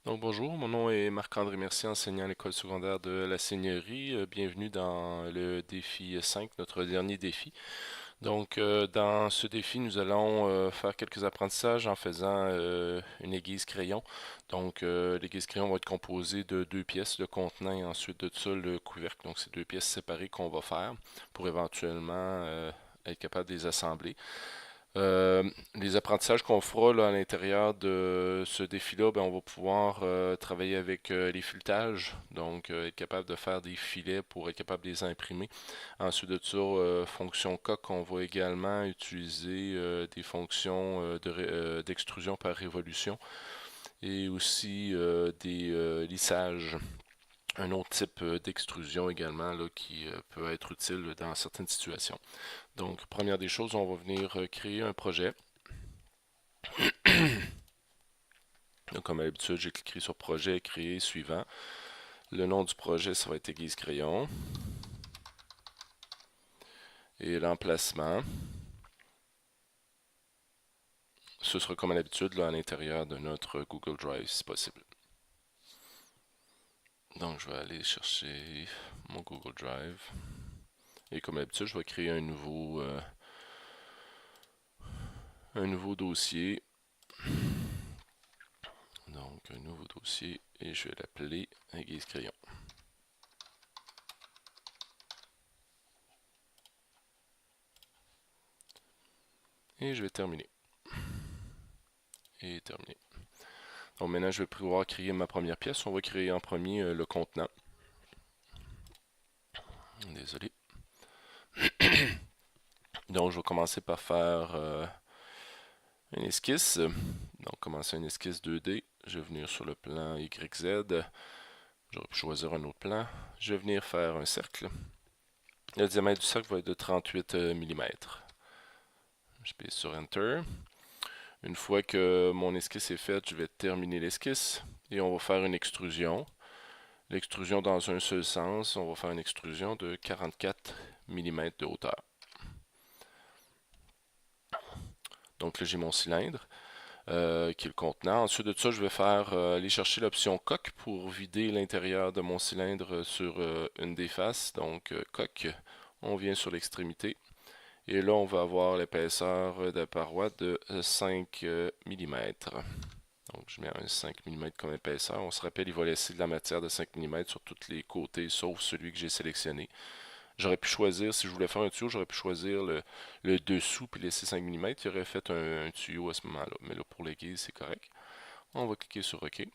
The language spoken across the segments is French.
Donc bonjour, mon nom est Marc-André Mercier, enseignant à l'école secondaire de la Seigneurie. Bienvenue dans le défi 5, notre dernier défi. Dans ce défi, nous allons faire quelques apprentissages en faisant une aiguise crayon. L'aiguise crayon va être composée de deux pièces, le contenant et ensuite de ça le couvercle. Donc c'est deux pièces séparées qu'on va faire pour éventuellement être capable de les assembler. Euh, les apprentissages qu'on fera là, à l'intérieur de ce défi-là, ben, on va pouvoir travailler avec les fileutages, être capable de faire des filets pour être capable de les imprimer. Ensuite de ça, fonction coq, on va également utiliser des fonctions d'extrusion par révolution et aussi des lissages. Un autre type d'extrusion également là, qui peut être utile dans certaines situations. Donc, première des choses, on va venir créer un projet. Donc, comme à l'habitude, j'ai cliqué sur projet, créer, suivant. Le nom du projet, ça va être Aiguise Crayon. Et l'emplacement, ce sera comme à l'habitude là, à l'intérieur de notre Google Drive si possible. Donc, je vais aller chercher mon Google Drive. Et comme à l'habitude, je vais créer un nouveau dossier. Donc, un nouveau dossier et je vais l'appeler Aiguise Crayon. Et je vais terminer. Et terminer. Donc maintenant, je vais pouvoir créer ma première pièce. On va créer en premier le contenant. Désolé. Donc, je vais commencer par faire une esquisse. Donc, commencer une esquisse 2D. Je vais venir sur le plan YZ. J'aurais pu choisir un autre plan. Je vais venir faire un cercle. Le diamètre du cercle va être de 38 mm. Je pèse sur Enter. Une fois que mon esquisse est faite, je vais terminer l'esquisse et on va faire une extrusion. L'extrusion dans un seul sens, on va faire une extrusion de 44 mm de hauteur. Donc là, j'ai mon cylindre qui est le contenant. Ensuite de ça, je vais aller chercher l'option coque pour vider l'intérieur de mon cylindre sur une des faces. Donc coque, on vient sur l'extrémité. Et là, on va avoir l'épaisseur de la paroi de 5 mm. Donc, je mets un 5 mm comme épaisseur. On se rappelle, il va laisser de la matière de 5 mm sur tous les côtés, sauf celui que j'ai sélectionné. J'aurais pu choisir, si je voulais faire un tuyau, j'aurais pu choisir le dessous puis laisser 5 mm. Il aurait fait un tuyau à ce moment-là. Mais là, pour l'aiguille, c'est correct. On va cliquer sur OK.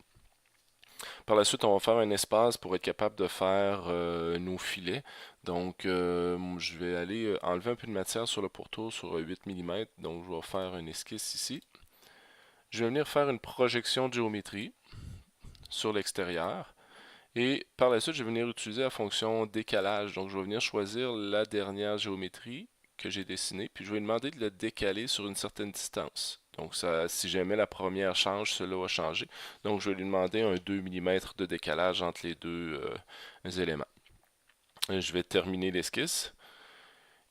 Par la suite, on va faire un espace pour être capable de faire nos filets. Je vais aller enlever un peu de matière sur le pourtour sur 8 mm. Donc, je vais faire une esquisse ici. Je vais venir faire une projection de géométrie sur l'extérieur. Et par la suite, je vais venir utiliser la fonction décalage. Donc, je vais venir choisir la dernière géométrie que j'ai dessinée, puis je vais lui demander de le décaler sur une certaine distance. Donc, ça, si jamais la première change, cela va changer. Donc, je vais lui demander un 2 mm de décalage entre les deux éléments. Je vais terminer l'esquisse.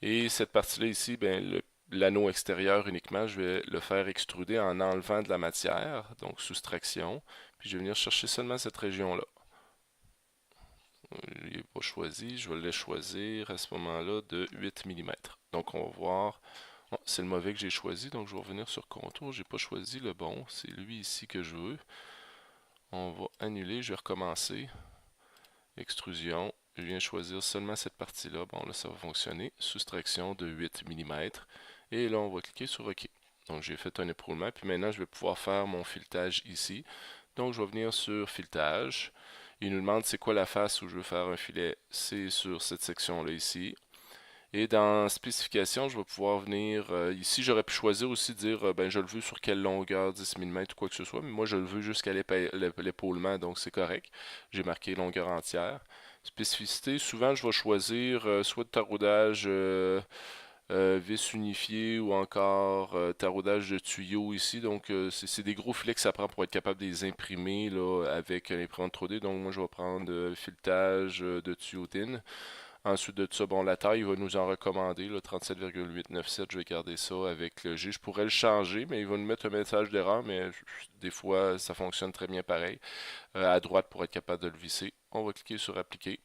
Et cette partie-là ici, ben, l'anneau extérieur uniquement, je vais le faire extruder en enlevant de la matière, donc soustraction. Puis je vais venir chercher seulement cette région-là. Il n'est pas choisi, je vais le choisir à ce moment-là de 8 mm. Donc on va voir, oh, c'est le mauvais que j'ai choisi, donc je vais revenir sur contour, j'ai pas choisi le bon, c'est lui ici que je veux. On va annuler, je vais recommencer, extrusion, je viens choisir seulement cette partie-là, bon là ça va fonctionner, soustraction de 8 mm, et là on va cliquer sur OK. Donc j'ai fait un éproulement, puis maintenant je vais pouvoir faire mon filetage ici. Donc je vais venir sur filetage, il nous demande c'est quoi la face où je veux faire un filet. C'est sur cette section-là ici. Et dans spécification, je vais pouvoir venir ici, j'aurais pu choisir aussi de dire ben je le veux sur quelle longueur, 10 mm ou quoi que ce soit, mais moi je le veux jusqu'à l'épaulement, donc c'est correct. J'ai marqué longueur entière. Spécificité, souvent je vais choisir soit de taraudage vis unifié ou encore taraudage de tuyaux ici. Donc, c'est des gros filets que ça prend pour être capable de les imprimer là, avec l'imprimante 3D. Donc, moi, je vais prendre filetage de tuyaux DIN. Ensuite de ça, bon, la taille, il va nous en recommander, le 37,897, je vais garder ça avec le G. Je pourrais le changer, mais il va nous mettre un message d'erreur, mais des fois, ça fonctionne très bien pareil. À droite pour être capable de le visser. On va cliquer sur appliquer.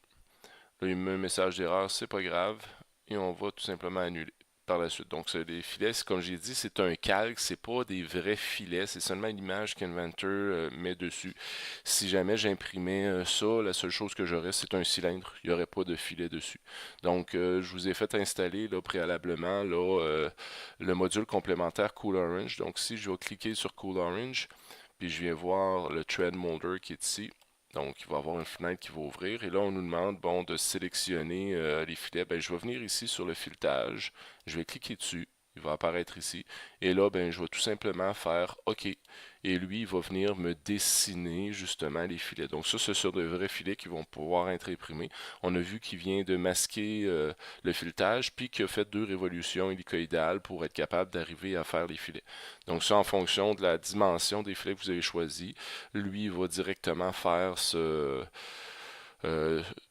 Là, il me met un message d'erreur, c'est pas grave. Et on va tout simplement annuler par la suite. Donc, les filets, comme j'ai dit, c'est un calque, c'est pas des vrais filets, c'est seulement l'image qu'Inventor met dessus. Si jamais j'imprimais ça, la seule chose que j'aurais, c'est un cylindre. Il n'y aurait pas de filet dessus. Donc, je vous ai fait installer là, préalablement là, le module complémentaire Cool Orange. Donc, si je vais cliquer sur Cool Orange, puis je viens voir le Thread Molder qui est ici. Donc, il va y avoir une fenêtre qui va ouvrir. Et là, on nous demande bon, de sélectionner les filets. Ben, je vais venir ici sur le filetage. Je vais cliquer dessus. Il va apparaître ici. Et là, ben, je vais tout simplement faire OK. Et lui, il va venir me dessiner justement les filets. Donc ça, c'est sur de vrais filets qui vont pouvoir être imprimés. On a vu qu'il vient de masquer le filetage, puis qu'il a fait 2 révolutions hélicoïdales pour être capable d'arriver à faire les filets. Donc ça, en fonction de la dimension des filets que vous avez choisi, lui, il va directement faire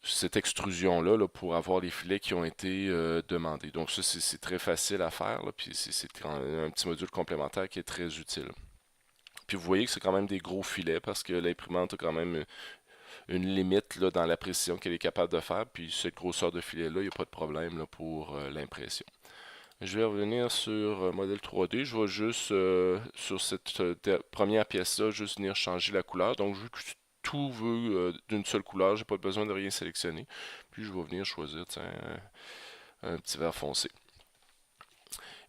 cette extrusion-là là, pour avoir les filets qui ont été demandés. Donc ça, c'est très facile à faire, là, puis c'est un petit module complémentaire qui est très utile. Puis vous voyez que c'est quand même des gros filets parce que l'imprimante a quand même une limite là, dans la précision qu'elle est capable de faire. Puis cette grosseur de filet-là, il n'y a pas de problème là, pour l'impression. Je vais revenir sur modèle 3D. Je vais juste, sur cette première pièce-là, juste venir changer la couleur. Donc, vu que tout veut d'une seule couleur, j'ai pas besoin de rien sélectionner. Puis, je vais venir choisir tiens, un petit vert foncé.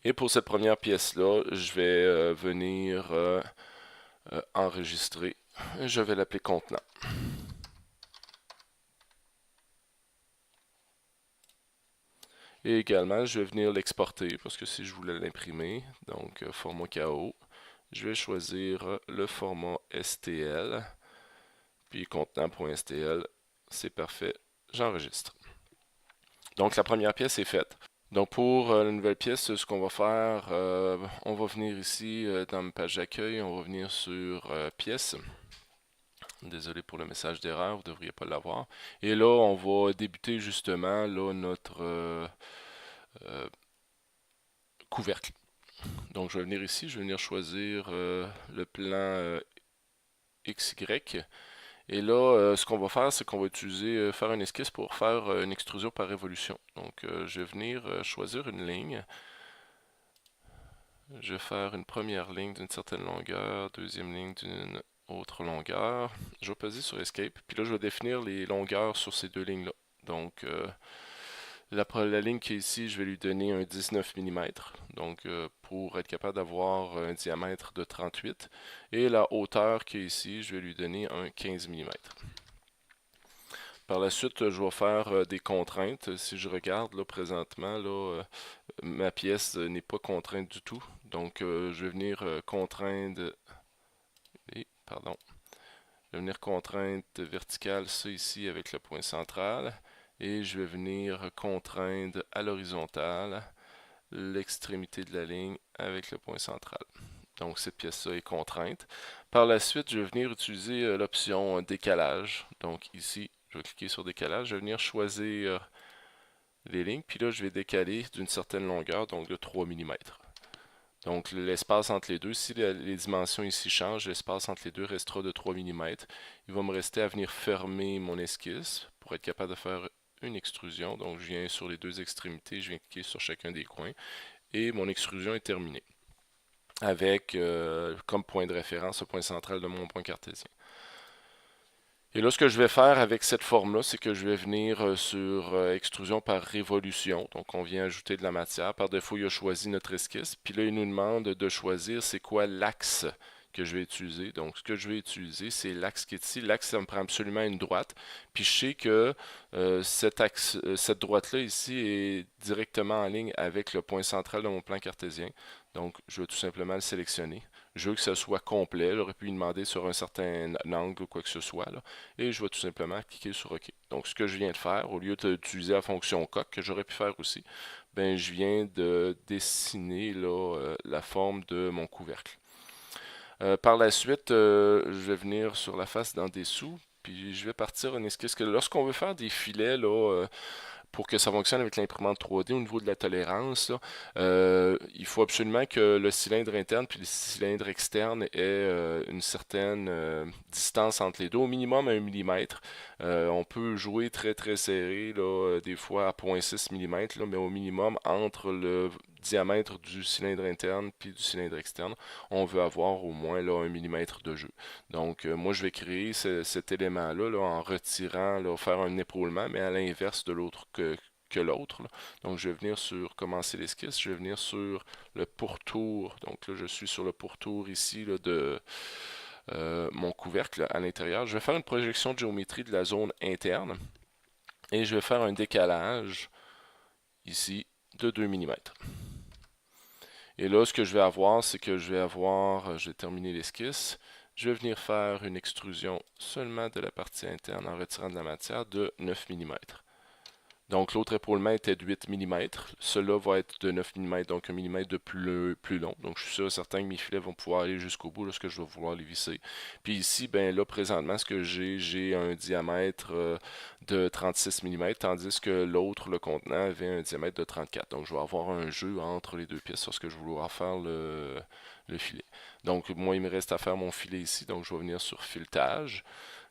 Et pour cette première pièce-là, je vais venir enregistrer. Je vais l'appeler contenant. Et également, je vais venir l'exporter parce que si je voulais l'imprimer, donc format KO, je vais choisir le format STL, puis contenant.stl, c'est parfait, j'enregistre. Donc la première pièce est faite. Donc pour la nouvelle pièce, ce qu'on va faire, on va venir ici dans ma page d'accueil, on va venir sur pièces. Désolé pour le message d'erreur, vous ne devriez pas l'avoir. Et là, on va débuter justement là, notre couvercle. Donc je vais venir ici, je vais venir choisir le plan XY. Et là, ce qu'on va faire, c'est qu'on va utiliser, faire une esquisse pour faire une extrusion par révolution. Donc je vais venir choisir une ligne. Je vais faire une première ligne d'une certaine longueur, deuxième ligne d'une autre longueur. Je vais peser sur Escape. Puis là, je vais définir les longueurs sur ces deux lignes-là. Donc, la ligne qui est ici, je vais lui donner un 19 mm. Donc, pour être capable d'avoir un diamètre de 38. Et la hauteur qui est ici, je vais lui donner un 15 mm. Par la suite, je vais faire des contraintes. Si je regarde là présentement, là, ma pièce n'est pas contrainte du tout. Donc, je vais venir contraindre. Pardon. Je vais venir contrainte verticale, ça ici avec le point central. Et je vais venir contraindre à l'horizontale l'extrémité de la ligne avec le point central. Donc, cette pièce-là est contrainte. Par la suite, je vais venir utiliser l'option décalage. Donc, ici, je vais cliquer sur décalage. Je vais venir choisir les lignes. Puis là, je vais décaler d'une certaine longueur, donc de 3 mm. Donc, l'espace entre les deux, si les dimensions ici changent, l'espace entre les deux restera de 3 mm. Il va me rester à venir fermer mon esquisse pour être capable de faire une extrusion. Donc, je viens sur les deux extrémités, je viens cliquer sur chacun des coins et mon extrusion est terminée avec comme point de référence le point central de mon point cartésien. Et là, ce que je vais faire avec cette forme-là, c'est que je vais venir sur extrusion par révolution. Donc, on vient ajouter de la matière. Par défaut, il a choisi notre esquisse. Puis là, il nous demande de choisir c'est quoi l'axe que je vais utiliser. Donc, ce que je vais utiliser, c'est l'axe qui est ici. L'axe, ça me prend absolument une droite. Puis je sais que cette droite-là ici est directement en ligne avec le point central de mon plan cartésien. Donc, je vais tout simplement le sélectionner. Je veux que ça soit complet. J'aurais pu lui demander sur un certain angle ou quoi que ce soit. Là, et je vais tout simplement cliquer sur OK. Donc, ce que je viens de faire, au lieu d'utiliser la fonction coq, que j'aurais pu faire aussi, ben, je viens de dessiner là, la forme de mon couvercle. Par la suite, je vais venir sur la face d'en dessous, puis je vais partir une esquisse que lorsqu'on veut faire des filets, là, pour que ça fonctionne avec l'imprimante 3D au niveau de la tolérance, là, il faut absolument que le cylindre interne puis le cylindre externe ait une certaine distance entre les deux, au minimum 1 mm. On peut jouer très très serré, là, des fois à 0,6 mm, là, mais au minimum entre le diamètre du cylindre interne puis du cylindre externe, on veut avoir au moins là, 1 mm de jeu. Donc moi je vais créer cet élément-là là, en retirant, là, faire un épaulement, mais à l'inverse de l'autre que l'autre. Donc je vais venir sur commencer l'esquisse, je vais venir sur le pourtour. Donc là je suis sur le pourtour ici là, de mon couvercle à l'intérieur. Je vais faire une projection de géométrie de la zone interne et je vais faire un décalage ici de 2 mm. Et là, ce que je vais avoir, c'est que je vais terminer l'esquisse, je vais venir faire une extrusion seulement de la partie interne en retirant de la matière de 9 mm. Donc l'autre épaulement était de 8 mm. Celui-là va être de 9 mm, donc 1 mm de plus long. Donc je suis sûr et certain que mes filets vont pouvoir aller jusqu'au bout lorsque je vais vouloir les visser. Puis ici, ben là, présentement, ce que j'ai un diamètre de 36 mm, tandis que l'autre, le contenant, avait un diamètre de 34. Donc je vais avoir un jeu entre les deux pièces lorsque je vais vouloir faire le filet. Donc moi, il me reste à faire mon filet ici. Donc je vais venir sur filetage.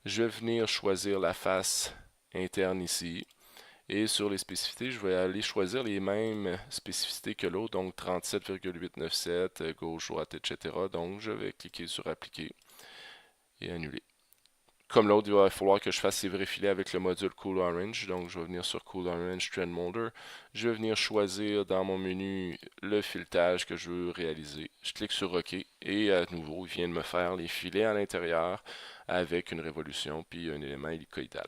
Je vais venir choisir la face interne ici. Et sur les spécificités, je vais aller choisir les mêmes spécificités que l'autre, donc 37,897, gauche, droite, etc. Donc je vais cliquer sur appliquer et annuler. Comme l'autre, il va falloir que je fasse les vrais filets avec le module Cool Orange. Donc je vais venir sur Cool Orange Trend Molder. Je vais venir choisir dans mon menu le filetage que je veux réaliser. Je clique sur OK et à nouveau, il vient de me faire les filets à l'intérieur avec une révolution puis un élément hélicoïdal.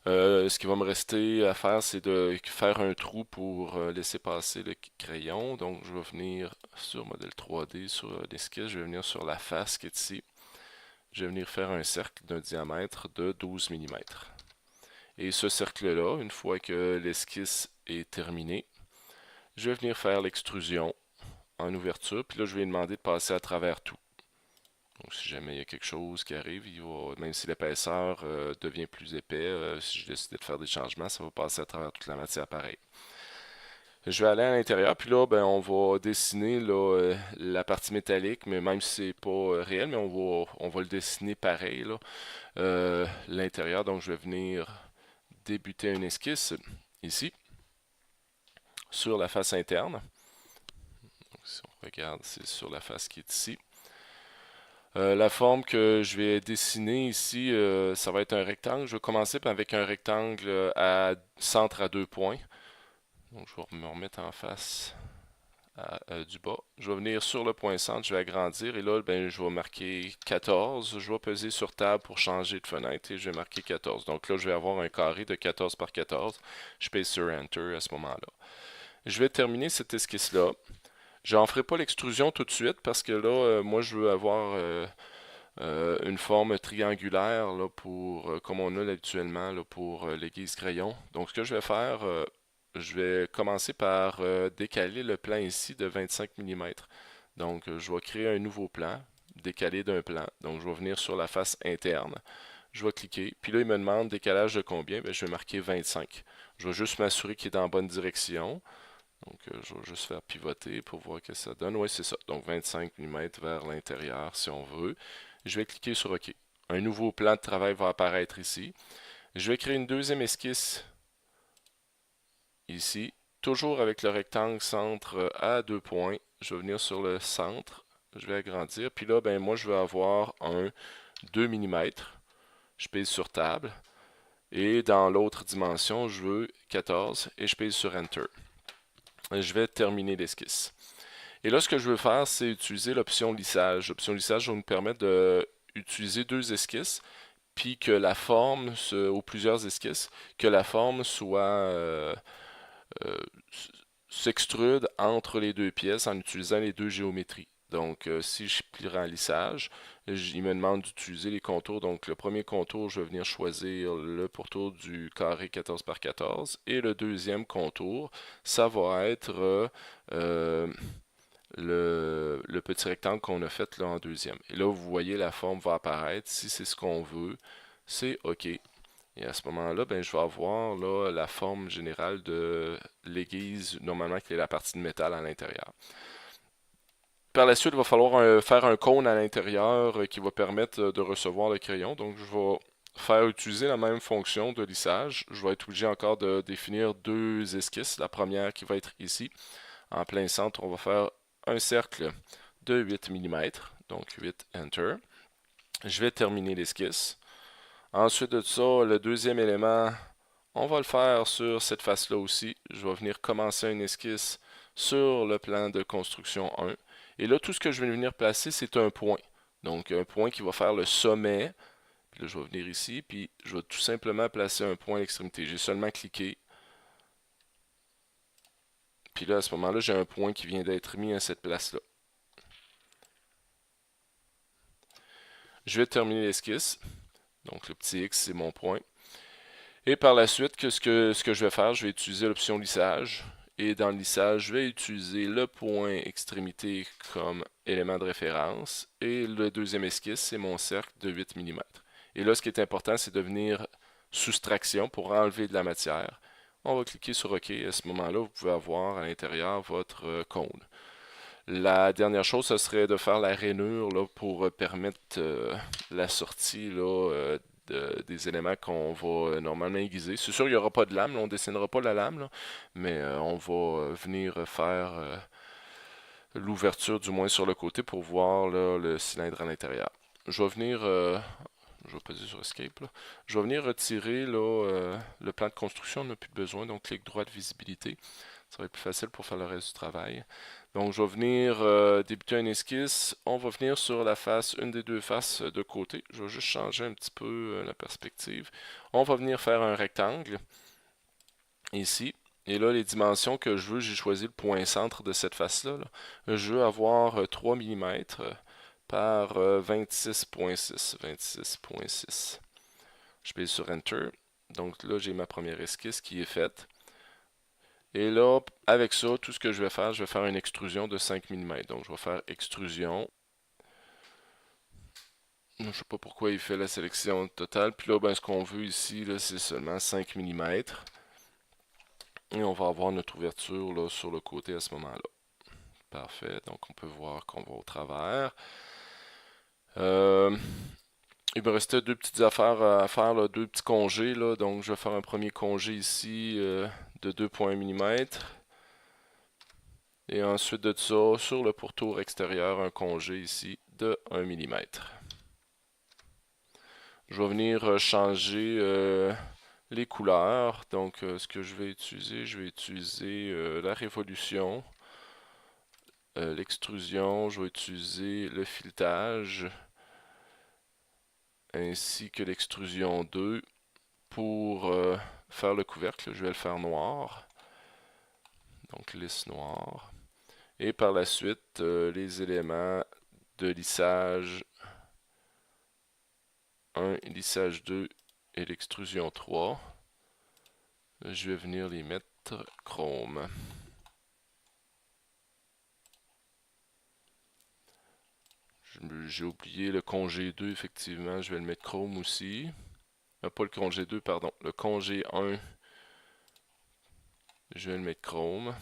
Ce qui va me rester à faire, c'est de faire un trou pour laisser passer le crayon. Donc, je vais venir sur modèle 3D, sur l'esquisse, je vais venir sur la face qui est ici. Je vais venir faire un cercle d'un diamètre de 12 mm. Et ce cercle-là, une fois que l'esquisse est terminée, je vais venir faire l'extrusion en ouverture. Puis là, je vais lui demander de passer à travers tout. Donc, si jamais il y a quelque chose qui arrive, même si l'épaisseur devient plus épais, si je décide de faire des changements, ça va passer à travers toute la matière pareil. Je vais aller à l'intérieur, puis là, ben, on va dessiner là, la partie métallique, mais même si c'est pas réel, mais on va le dessiner pareil, là, l'intérieur. Donc, je vais venir débuter une esquisse ici, sur la face interne. Donc, si on regarde, c'est sur la face qui est ici. La forme que je vais dessiner ici, ça va être un rectangle. Je vais commencer avec un rectangle à centre à 2 points. Donc, je vais me remettre en face du bas. Je vais venir sur le point centre, je vais agrandir et là, ben, je vais marquer 14. Je vais peser sur table pour changer de fenêtre et je vais marquer 14. Donc là, je vais avoir un carré de 14 par 14. Je pèse sur Enter à ce moment-là. Je vais terminer cette esquisse-là. Je n'en ferai pas l'extrusion tout de suite parce que là, moi, je veux avoir une forme triangulaire là, pour, comme on a habituellement là, pour l'aiguise crayon. Donc, ce que je vais faire, je vais commencer par décaler le plan ici de 25 mm. Donc, je vais créer un nouveau plan, décalé d'un plan. Donc, je vais venir sur la face interne. Je vais cliquer. Puis là, il me demande décalage de combien. Bien, je vais marquer 25. Je vais juste m'assurer qu'il est dans la bonne direction. Donc, je vais juste faire pivoter pour voir ce que ça donne. Oui, c'est ça. Donc, 25 mm vers l'intérieur si on veut. Je vais cliquer sur OK. Un nouveau plan de travail va apparaître ici. Je vais créer une deuxième esquisse ici. Toujours avec le rectangle centre à 2 points. Je vais venir sur le centre. Je vais agrandir. Puis là, ben, moi, je vais avoir un 2 mm. Je pèse sur table. Et dans l'autre dimension, je veux 14 et je pèse sur Enter. Je vais terminer l'esquisse. Et là, ce que je veux faire, c'est utiliser l'option lissage. L'option lissage va nous permettre d'utiliser deux esquisses, puis que la forme, ou plusieurs esquisses, que la forme soit euh, s'extrude entre les deux pièces en utilisant les deux géométries. Donc, si je plie en lissage, il me demande d'utiliser les contours. Donc, le premier contour, je vais venir choisir le pourtour du carré 14 par 14. Et le deuxième contour, ça va être le petit rectangle qu'on a fait là en deuxième. Et là, vous voyez, la forme va apparaître. Si c'est ce qu'on veut, c'est OK. Et à ce moment-là, ben, je vais avoir là, la forme générale de l'aiguise, normalement qui est la partie de métal à l'intérieur. Par la suite, il va falloir faire un cône à l'intérieur qui va permettre de recevoir le crayon. Donc, je vais faire utiliser la même fonction de lissage. Je vais être obligé encore de définir deux esquisses. La première qui va être ici. En plein centre, on va faire un cercle de 8 mm. Donc, 8 Enter. Je vais terminer l'esquisse. Ensuite de ça, le deuxième élément, on va le faire sur cette face-là aussi. Je vais venir commencer une esquisse sur le plan de construction 1. Et là, tout ce que je vais venir placer, c'est un point. Donc, un point qui va faire le sommet. Puis là, je vais venir ici, puis je vais tout simplement placer un point à l'extrémité. J'ai seulement cliqué. Puis là, à ce moment-là, j'ai un point qui vient d'être mis à cette place-là. Je vais terminer l'esquisse. Donc, le petit X, c'est mon point. Et par la suite, ce que je vais faire, je vais utiliser l'option lissage. Et dans le lissage, je vais utiliser le point extrémité comme élément de référence. Et le deuxième esquisse, c'est mon cercle de 8 mm. Et là, ce qui est important, c'est de venir soustraction pour enlever de la matière. On va cliquer sur OK. À ce moment-là, vous pouvez avoir à l'intérieur votre cône. La dernière chose, ce serait de faire la rainure là, pour permettre la sortie là, des éléments qu'on va normalement aiguiser. C'est sûr, il n'y aura pas de lame, là, on ne dessinera pas la lame, là, mais on va venir faire l'ouverture du moins sur le côté pour voir là, le cylindre à l'intérieur. Je vais venir, je vais peser sur Escape, là. Je vais venir retirer là, le plan de construction, on n'a plus besoin, donc clic droit de visibilité. Ça va être plus facile pour faire le reste du travail. Donc, je vais venir débuter une esquisse. On va venir sur la face, une des deux faces de côté. Je vais juste changer un petit peu la perspective. On va venir faire un rectangle ici. Et là, les dimensions que je veux, j'ai choisi le point centre de cette face-là. Là. Je veux avoir 3 mm par 26.6. 26.6. Je pèse sur Enter. Donc là, j'ai ma première esquisse qui est faite. Et là, avec ça, tout ce que je vais faire une extrusion de 5 mm. Donc, je vais faire extrusion. Je ne sais pas pourquoi il fait la sélection totale. Puis là, ben, ce qu'on veut ici, c'est seulement 5 mm. Et on va avoir notre ouverture là, sur le côté à ce moment-là. Parfait. Donc, on peut voir qu'on va au travers. Il me restait deux petites affaires à faire, là, deux petits congés. Là. Donc, je vais faire un premier congé ici de 2,1 mm. Et ensuite de ça, sur le pourtour extérieur, un congé ici de 1 mm. Je vais venir changer les couleurs. Donc, ce que je vais utiliser la révolution, l'extrusion, je vais utiliser le filetage, ainsi que l'extrusion 2 pour faire le couvercle. Je vais le faire noir, donc lisse noire. Et par la suite, les éléments de lissage 1, lissage 2 et l'extrusion 3. Je vais venir les mettre chrome. J'ai oublié le congé 2, effectivement, je vais le mettre chrome aussi. Pas le congé 2, pardon. Le congé 1, je vais le mettre chrome.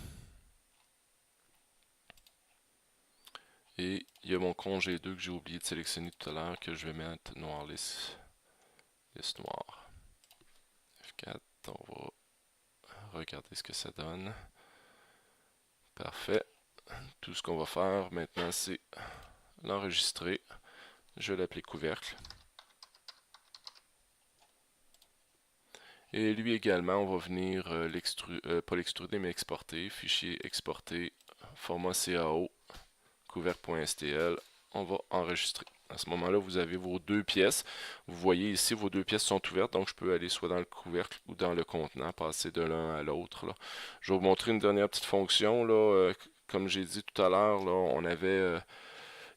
Et il y a mon congé 2 que j'ai oublié de sélectionner tout à l'heure que je vais mettre noir lisse. Lisse noire. F4, on va regarder ce que ça donne. Parfait. Tout ce qu'on va faire maintenant, c'est l'enregistrer. Je vais l'appeler couvercle. Et lui également, on va venir pas l'extruder, mais exporter. Fichier exporter, format CAO, couvercle.stl. On va enregistrer. À ce moment-là, vous avez vos deux pièces. Vous voyez ici, vos deux pièces sont ouvertes, donc je peux aller soit dans le couvercle ou dans le contenant, passer de l'un à l'autre. Je vais vous montrer une dernière petite fonction. Là, comme j'ai dit tout à l'heure, on avait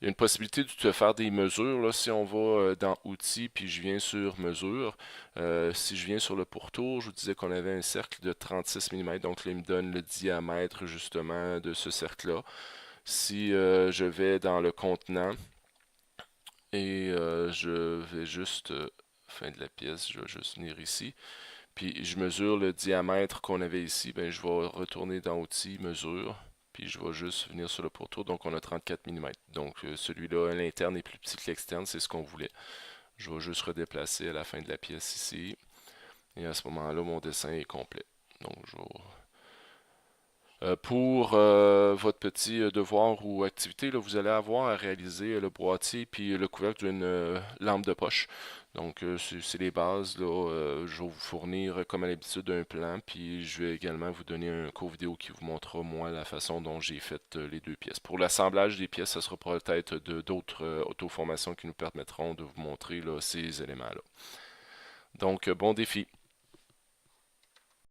il y a une possibilité de faire des mesures. Là, si on va dans Outils, puis je viens sur Mesure, si je viens sur le pourtour, je vous disais qu'on avait un cercle de 36 mm, donc là, il me donne le diamètre justement de ce cercle-là. Si je vais dans le contenant et je vais juste fin de la pièce, je vais juste venir ici. Puis je mesure le diamètre qu'on avait ici, ben je vais retourner dans Outils, mesure, puis je vais juste venir sur le pourtour, donc on a 34 mm. Donc celui-là à l'interne est plus petit que l'externe, c'est ce qu'on voulait. Je vais juste redéplacer à la fin de la pièce ici, et à ce moment-là, mon dessin est complet. Donc je vais pour votre petit devoir ou activité, là, vous allez avoir à réaliser le boîtier puis le couvercle d'une lampe de poche. Donc, c'est les bases. Là, je vais vous fournir, comme à l'habitude, un plan. Puis, je vais également vous donner un court vidéo qui vous montrera, moi, la façon dont j'ai fait les deux pièces. Pour l'assemblage des pièces, ce sera peut-être d'autres auto-formations qui nous permettront de vous montrer là, ces éléments-là. Donc, bon défi.